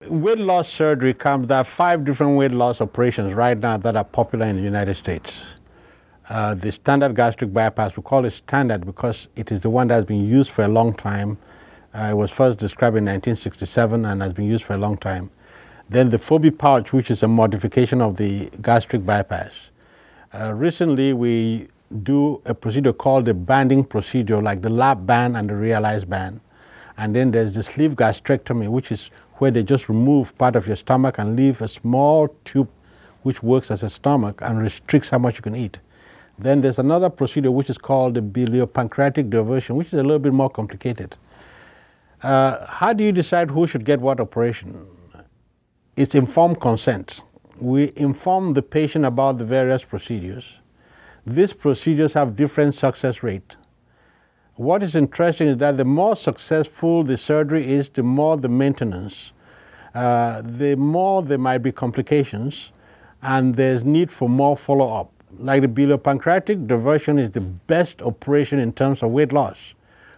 weight loss surgery there are 5 different weight loss operations right now that are popular in the United States. The standard gastric bypass, we call it standard because it is the one that has been used for a long time. It was first described in 1967 and has been used for a long time. Then the Fobi pouch, which is a modification of the gastric bypass. Recently, we do a procedure called the banding procedure, like the lap band and the realized band. And then there's the sleeve gastrectomy, which is where they just remove part of your stomach and leave a small tube which works as a stomach and restricts how much you can eat. Then there's another procedure which is called the biliopancreatic diversion, which is a little bit more complicated. How do you decide who should get what operation? It's informed consent. We inform the patient about the various procedures. These procedures have different success rate. What is interesting is that the more successful the surgery is, the more the maintenance, the more there might be complications, and there's need for more follow-up. Like the biliopancreatic diversion is the best operation in terms of weight loss,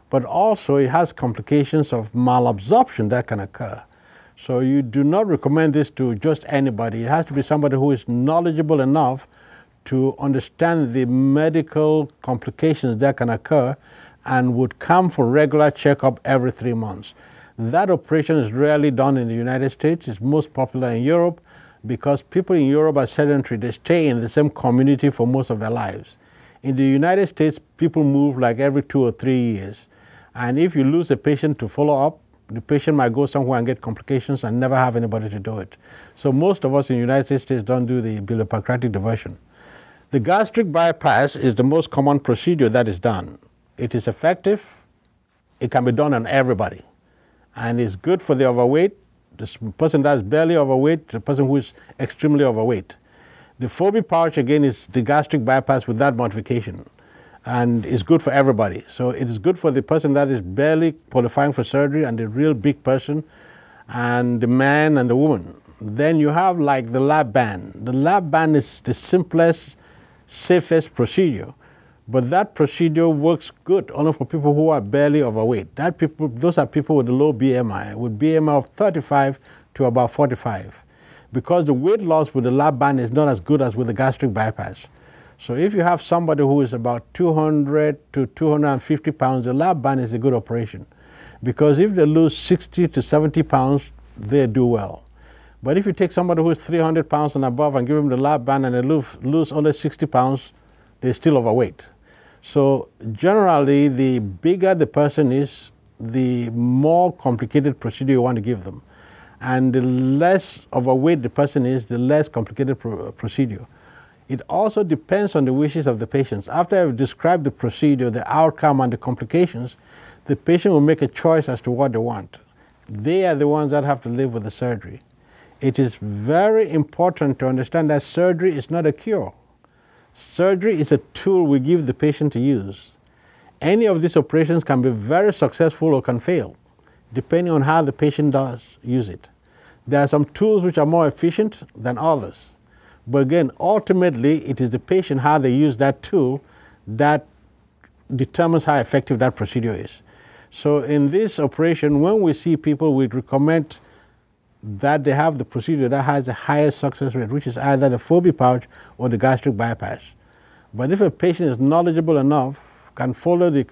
but also it has complications of malabsorption that can occur. So you do not recommend this to just anybody. It has to be somebody who is knowledgeable enough to understand the medical complications that can occur and would come for regular checkup every 3 months. That operation is rarely done in the United States. It's most popular in Europe because people in Europe are sedentary. They stay in the same community for most of their lives. In the United States, people move like every 2 or 3 years. And if you lose a patient to follow up, the patient might go somewhere and get complications and never have anybody to do it. So most of us in the United States don't do the biliopancreatic diversion. The gastric bypass is the most common procedure that is done. It is effective. It can be done on everybody. And it's good for the overweight, the person that's barely overweight, the person who is extremely overweight. The Fobi pouch, again, is the gastric bypass with that modification. And it's good for everybody. So it is good for the person that is barely qualifying for surgery and the real big person and the man and the woman. Then you have like the lap band. The lap band is the simplest, safest procedure. But that procedure works good only for people who are barely overweight. Those are people with a low BMI, with BMI of 35 to about 45. Because the weight loss with the lap band is not as good as with the gastric bypass. So if you have somebody who is about 200 to 250 pounds, the lap band is a good operation. Because if they lose 60 to 70 pounds, they do well. But if you take somebody who is 300 pounds and above and give them the lap band and they lose only 60 pounds, they're still overweight. So generally, the bigger the person is, the more complicated procedure you want to give them. And the less overweight the person is, the less complicated procedure. It also depends on the wishes of the patients. After I've described the procedure, the outcome, and the complications, the patient will make a choice as to what they want. They are the ones that have to live with the surgery. It is very important to understand that surgery is not a cure. Surgery is a tool we give the patient to use. Any of these operations can be very successful or can fail, depending on how the patient does use it. There are some tools which are more efficient than others. But again, ultimately, it is the patient, how they use that tool, that determines how effective that procedure is. So in this operation, when we see people, we recommend that they have the procedure that has the highest success rate, which is either the Fobi pouch or the gastric bypass. But if a patient is knowledgeable enough, can follow the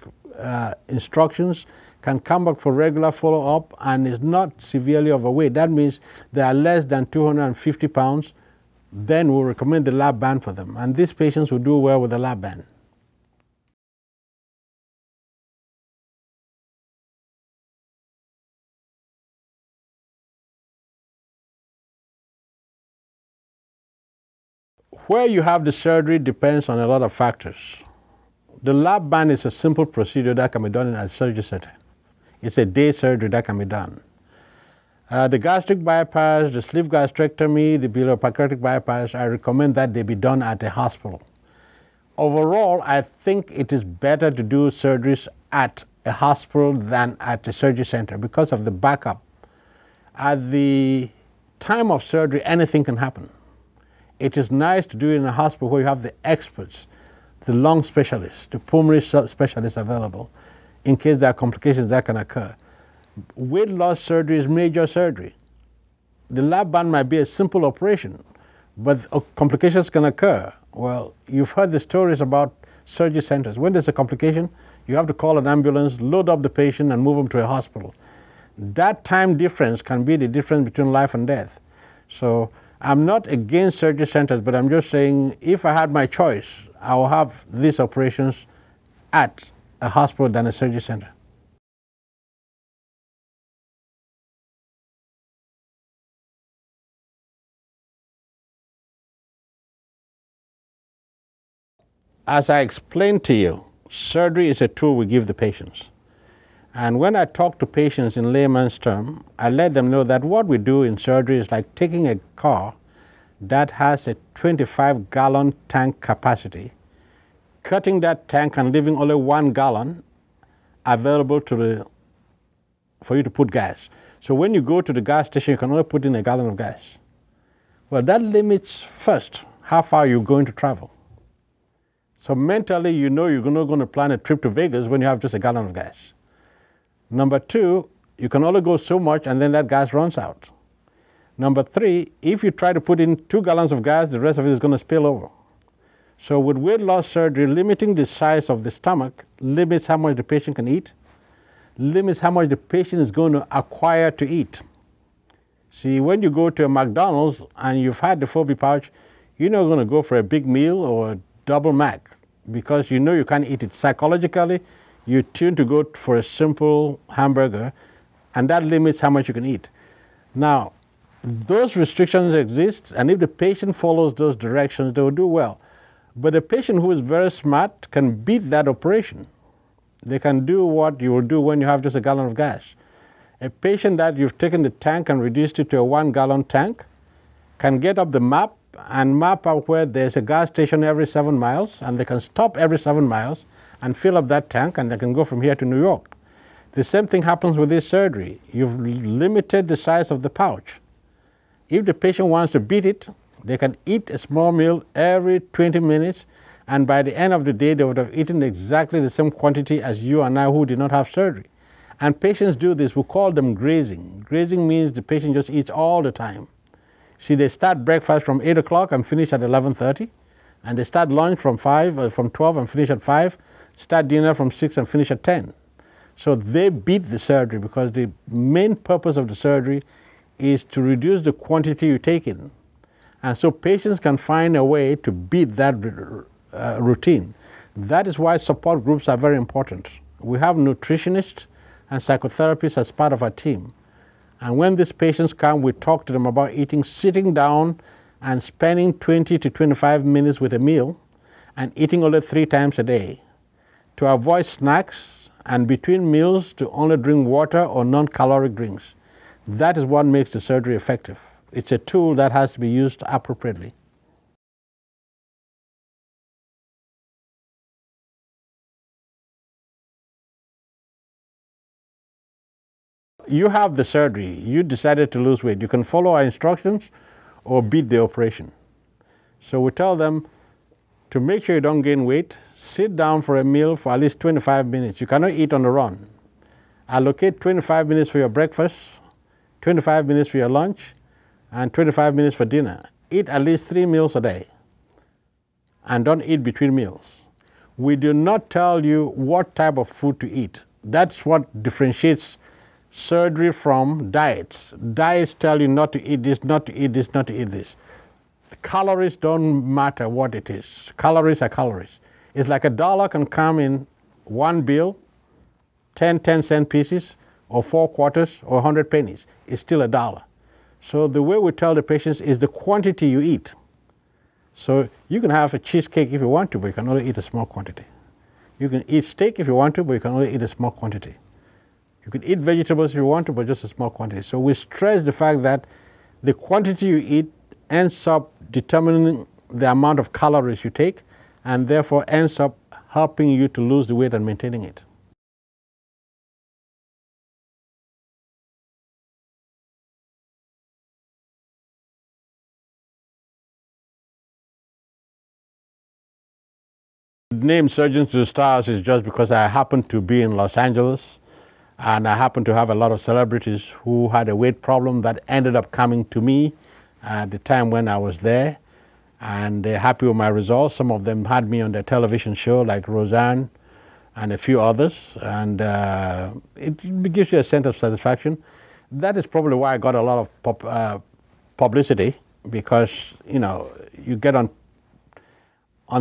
instructions, can come back for regular follow-up, and is not severely overweight, that means they are less than 250 pounds, then we'll recommend the lap band for them. And these patients will do well with the lap band. Where you have the surgery depends on a lot of factors. The lap band is a simple procedure that can be done in a surgery center. It's a day surgery that can be done. The gastric bypass, the sleeve gastrectomy, the biliopancreatic bypass, I recommend that they be done at a hospital. Overall, I think it is better to do surgeries at a hospital than at a surgery center because of the backup. At the time of surgery, anything can happen. It is nice to do it in a hospital where you have the experts, the lung specialists, the pulmonary specialists available in case there are complications that can occur. Weight loss surgery is major surgery. The lap band might be a simple operation, but complications can occur. Well, you've heard the stories about surgery centers. When there's a complication, you have to call an ambulance, load up the patient, and move them to a hospital. That time difference can be the difference between life and death. So I'm not against surgery centers, but I'm just saying if I had my choice, I will have these operations at a hospital than a surgery center. As I explained to you, surgery is a tool we give the patients. And when I talk to patients in layman's term, I let them know that what we do in surgery is like taking a car that has a 25-gallon tank capacity, cutting that tank and leaving only 1 gallon available for you to put gas. So when you go to the gas station, you can only put in a gallon of gas. Well, that limits, first, how far you're going to travel. So mentally, you know you're not going to plan a trip to Vegas when you have just a gallon of gas. Number two, you can only go so much and then that gas runs out. Number three, if you try to put in 2 gallons of gas, the rest of it is going to spill over. So with weight loss surgery, limiting the size of the stomach limits how much the patient can eat, limits how much the patient is going to acquire to eat. See, when you go to a McDonald's and you've had the Fobi pouch, you're not going to go for a big meal or a double Mac because you know you can't eat it. Psychologically, you tune to go for a simple hamburger, and that limits how much you can eat. Now, those restrictions exist, and if the patient follows those directions, they will do well. But a patient who is very smart can beat that operation. They can do what you will do when you have just a gallon of gas. A patient that you've taken the tank and reduced it to a 1-gallon tank can get up the map and map out where there's a gas station every 7 miles, and they can stop every 7 miles and fill up that tank, and they can go from here to New York. The same thing happens with this surgery. You've limited the size of the pouch. If the patient wants to beat it, they can eat a small meal every 20 minutes, and by the end of the day, they would have eaten exactly the same quantity as you and I who did not have surgery. And patients do this. We call them grazing. Grazing means the patient just eats all the time. See, they start breakfast from 8 o'clock and finish at 11:30, and they start lunch from 12 and finish at 5, start dinner from 6 and finish at 10. So they beat the surgery because the main purpose of the surgery is to reduce the quantity you take in. And so patients can find a way to beat that routine. That is why support groups are very important. We have nutritionists and psychotherapists as part of our team. And when these patients come, we talk to them about eating, sitting down and spending 20 to 25 minutes with a meal and eating only 3 times a day, to avoid snacks, and between meals to only drink water or non-caloric drinks. That is what makes the surgery effective. It's a tool that has to be used appropriately. You have the surgery, you decided to lose weight. You can follow our instructions or beat the operation. So we tell them to make sure you don't gain weight, sit down for a meal for at least 25 minutes. You cannot eat on the run. Allocate 25 minutes for your breakfast, 25 minutes for your lunch, and 25 minutes for dinner. Eat at least 3 meals a day, and don't eat between meals. We do not tell you what type of food to eat. That's what differentiates surgery from diets. Diets tell you not to eat this, not to eat this, not to eat this. Calories don't matter what it is. Calories are calories. It's like $1 can come in 1 bill, 10-cent pieces, or 4 quarters, or 100 pennies. It's still $1. So the way we tell the patients is the quantity you eat. So you can have a cheesecake if you want to, but you can only eat a small quantity. You can eat steak if you want to, but you can only eat a small quantity. You can eat vegetables if you want to, but just a small quantity. So we stress the fact that the quantity you eat ends up determining the amount of calories you take, and therefore ends up helping you to lose the weight and maintaining it. The name Surgeons to the Stars is just because I happen to be in Los Angeles, And I happened to have a lot of celebrities who had a weight problem that ended up coming to me at the time when I was there. And they're happy with my results. Some of them had me on their television show, like Roseanne and a few others. And it gives you a sense of satisfaction. That is probably why I got a lot of publicity, because, you know, you get on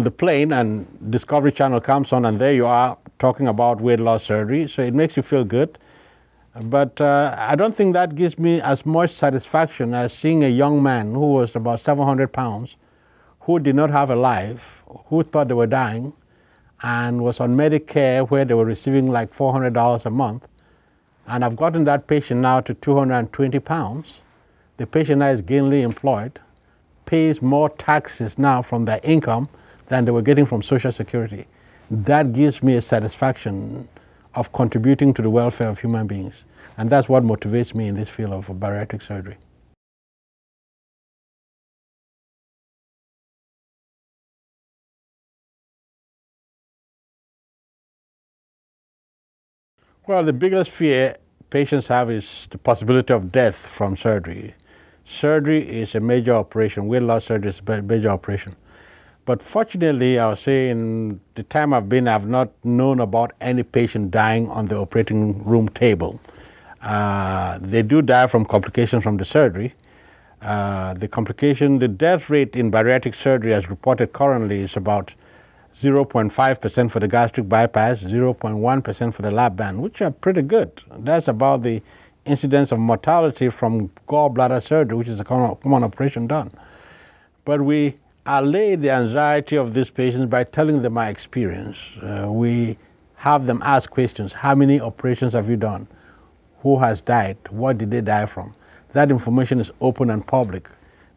the plane and Discovery Channel comes on and there you are talking about weight loss surgery. So it makes you feel good. But I don't think that gives me as much satisfaction as seeing a young man who was about 700 pounds, who did not have a life, who thought they were dying, and was on Medicare where they were receiving like $400 a month. And I've gotten that patient now to 220 pounds. The patient now is gainfully employed, pays more taxes now from their income than they were getting from Social Security. That gives me a satisfaction of contributing to the welfare of human beings. And that's what motivates me in this field of bariatric surgery. Well, the biggest fear patients have is the possibility of death from surgery. Surgery is a major operation. Weight loss surgery is a major operation. But fortunately, I'll say in the time I've been, I've not known about any patient dying on the operating room table. They do die from complications from the surgery. The death rate in bariatric surgery as reported currently is about 0.5% for the gastric bypass, 0.1% for the lap band, which are pretty good. That's about the incidence of mortality from gallbladder surgery, which is a common operation done. But we allay the anxiety of these patients by telling them our experience. We have them ask questions. How many operations have you done? Who has died? What did they die from? That information is open and public.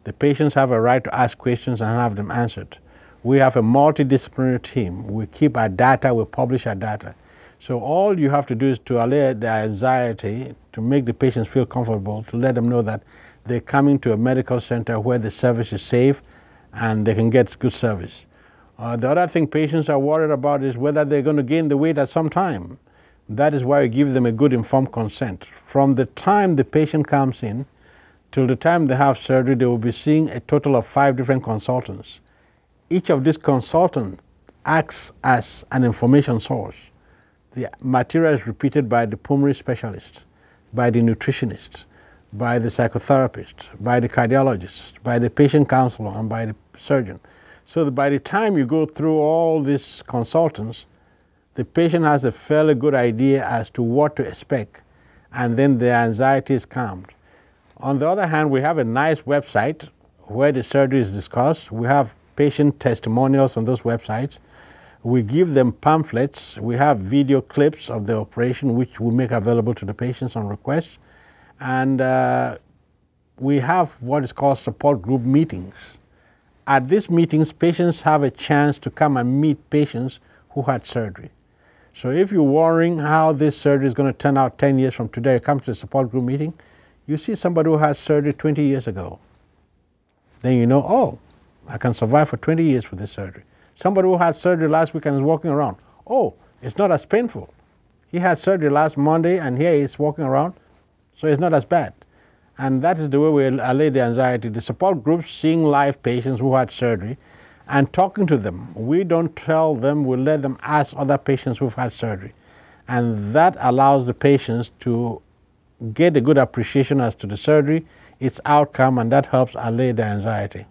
The patients have a right to ask questions and have them answered. We have a multidisciplinary team. We keep our data, we publish our data. So all you have to do is to allay their anxiety, to make the patients feel comfortable, to let them know that they're coming to a medical center where the service is safe and they can get good service. The other thing patients are worried about is whether they're going to gain the weight at some time. That is why we give them a good informed consent. From the time the patient comes in till the time they have surgery, they will be seeing a total of 5 different consultants. Each of these consultants acts as an information source. The material is repeated by the pulmonary specialist, by the nutritionist, by the psychotherapist, by the cardiologist, by the patient counselor, and by the surgeon. So that by the time you go through all these consultants, the patient has a fairly good idea as to what to expect, and then the anxiety is calmed. On the other hand, we have a nice website where the surgery is discussed. We have patient testimonials on those websites. We give them pamphlets. We have video clips of the operation, which we make available to the patients on request. And we have what is called support group meetings. At these meetings, patients have a chance to come and meet patients who had surgery. So if you're worrying how this surgery is going to turn out 10 years from today, come to the support group meeting, you see somebody who had surgery 20 years ago. Then you know, oh, I can survive for 20 years with this surgery. Somebody who had surgery last week and is walking around, oh, it's not as painful. He had surgery last Monday and here he's walking around, so it's not as bad. And that is the way we allay the anxiety. The support groups seeing live patients who had surgery and talking to them. We don't tell them, we let them ask other patients who've had surgery. And that allows the patients to get a good appreciation as to the surgery, its outcome, and that helps allay the anxiety.